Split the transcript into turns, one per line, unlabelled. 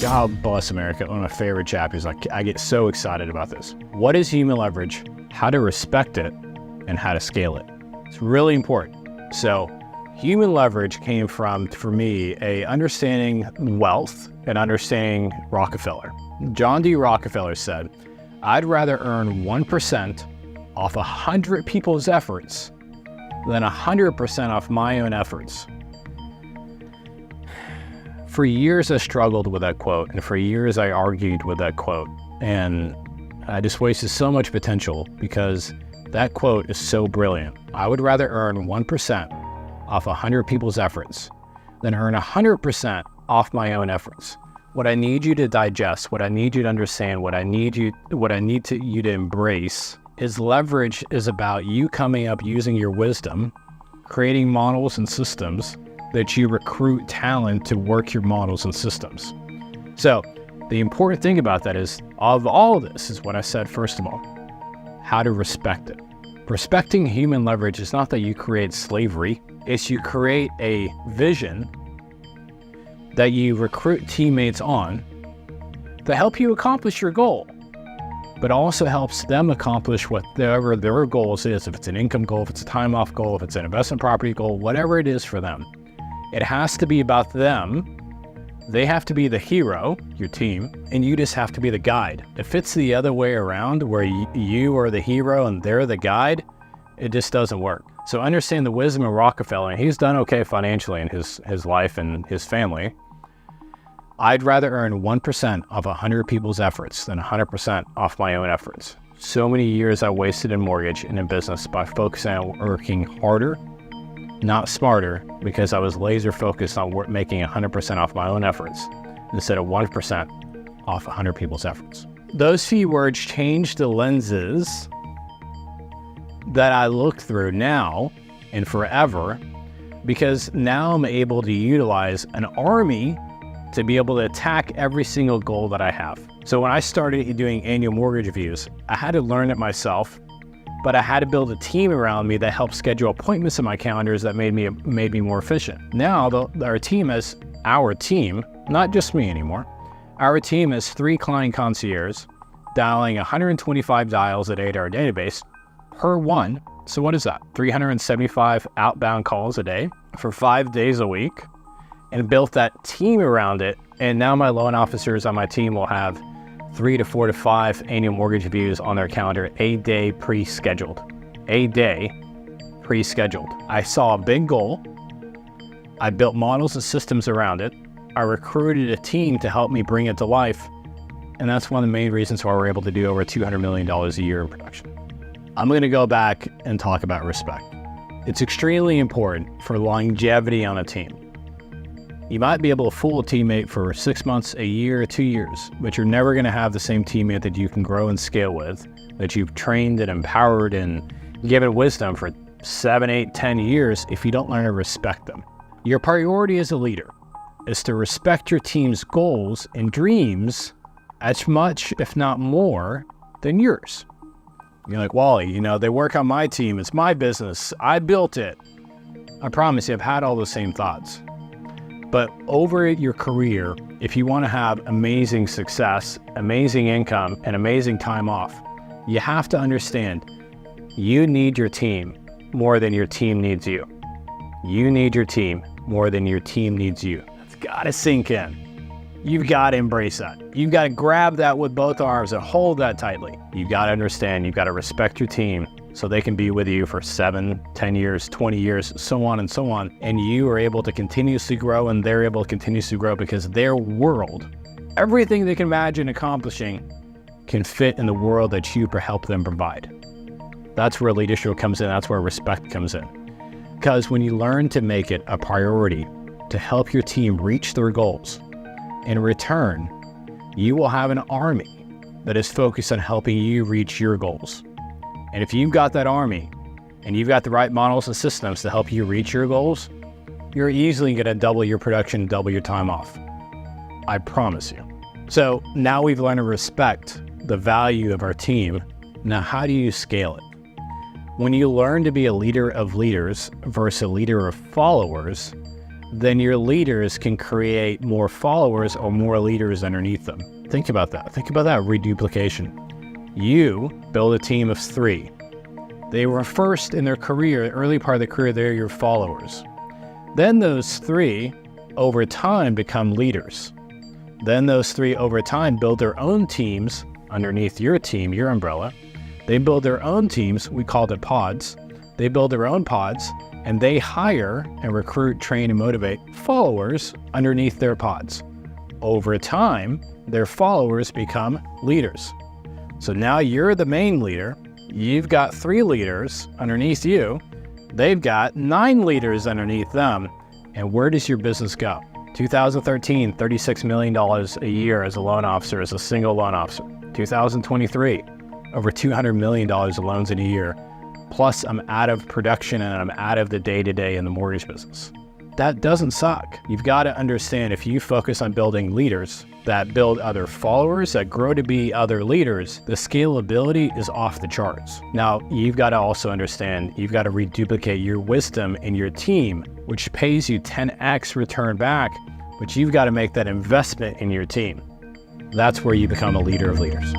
God bless America. One of my favorite chapters. I get so excited about this. What is human leverage? How to respect it and how to scale it. It's really important. So human leverage came from, for me, a understanding wealth and understanding Rockefeller. John D. Rockefeller said, I'd rather earn 1% off 100 people's efforts than 100% off my own efforts. For years, I struggled with that quote, and for years, I argued with that quote, and I just wasted so much potential because that quote is so brilliant. I would rather earn 1% off 100 people's efforts than earn 100% off my own efforts. What I need you to digest, what I need you to understand, what I need you to embrace is leverage is about you coming up using your wisdom, creating models and systems that you recruit talent to work your models and systems. So the important thing about that is, of all of this is what I said first of all, how to respect it. Respecting human leverage is not that you create slavery, it's you create a vision that you recruit teammates on to help you accomplish your goal, but also helps them accomplish whatever their goals is. If it's an income goal, if it's a time off goal, if it's an investment property goal, whatever it is for them. It has to be about them. They have to be the hero, your team, and you just have to be the guide. If it's the other way around, where you are the hero and they're the guide, it just doesn't work. So understand the wisdom of Rockefeller, and he's done okay financially in his life and his family. I'd rather earn 1% of 100 people's efforts than 100% off my own efforts. So many years I wasted in mortgage and in business by focusing on working harder, not smarter, because I was laser focused on making 100% off my own efforts instead of 1% off 100 people's efforts. Those few words changed the lenses that I look through now and forever, because now I'm able to utilize an army to be able to attack every single goal that I have. So when I started doing annual mortgage reviews, I had to learn it myself, but I had to build a team around me that helped schedule appointments in my calendars that made me more efficient. Now, our team, not just me anymore, our team has 3 client concierges dialing 125 dials a day to our database per one. So what is that? 375 outbound calls a day for 5 days a week, and built that team around it. And now my loan officers on my team will have 3 to 4 to 5 annual mortgage reviews on their calendar a day pre-scheduled. I saw a big goal. I built models and systems around it. I recruited a team to help me bring it to life. And that's one of the main reasons why we're able to do over $200 million a year in production. I'm going to go back and talk about respect. It's extremely important for longevity on a team. You might be able to fool a teammate for 6 months, a year, 2 years, but you're never going to have the same teammate that you can grow and scale with, that you've trained and empowered and given wisdom for 7, 8, 10 years if you don't learn to respect them. Your priority as a leader is to respect your team's goals and dreams as much, if not more, than yours. You're like, Wally, they work on my team. It's my business. I built it. I promise you, I've had all the same thoughts. But over your career, if you want to have amazing success, amazing income, and amazing time off, you have to understand you need your team more than your team needs you. You need your team more than your team needs you. That's got to sink in. You've got to embrace that. You've got to grab that with both arms and hold that tightly. You've got to understand, you've got to respect your team so they can be with you for 7, 10 years, 20 years, so on and so on. And you are able to continuously grow, and they're able to continuously grow because their world, everything they can imagine accomplishing, can fit in the world that you help them provide. That's where leadership comes in. That's where respect comes in. Because when you learn to make it a priority to help your team reach their goals, in return, you will have an army that is focused on helping you reach your goals. And if you've got that army and you've got the right models and systems to help you reach your goals, you're easily going to double your production, double your time off. I promise you. So now we've learned to respect the value of our team. Now, how do you scale it? When you learn to be a leader of leaders versus a leader of followers, then your leaders can create more followers or more leaders underneath them. Think about that. Think about that reduplication. You build a team of 3. They were first in their career, early part of the career, they're your followers. Then those 3 over time become leaders. Then those 3 over time build their own teams underneath your team, your umbrella. They build their own teams, we called it pods. They build their own pods, and they hire and recruit, train, and motivate followers underneath their pods. Over time, their followers become leaders. So now you're the main leader. You've got 3 leaders underneath you. They've got 9 leaders underneath them. And where does your business go? 2013, $36 million a year as a loan officer, as a single loan officer. 2023, over $200 million of loans in a year. Plus, I'm out of production and I'm out of the day-to-day in the mortgage business. That doesn't suck. You've got to understand, if you focus on building leaders that build other followers, that grow to be other leaders, the scalability is off the charts. Now, you've got to also understand, you've got to reduplicate your wisdom in your team, which pays you 10x return back, but you've got to make that investment in your team. That's where you become a leader of leaders.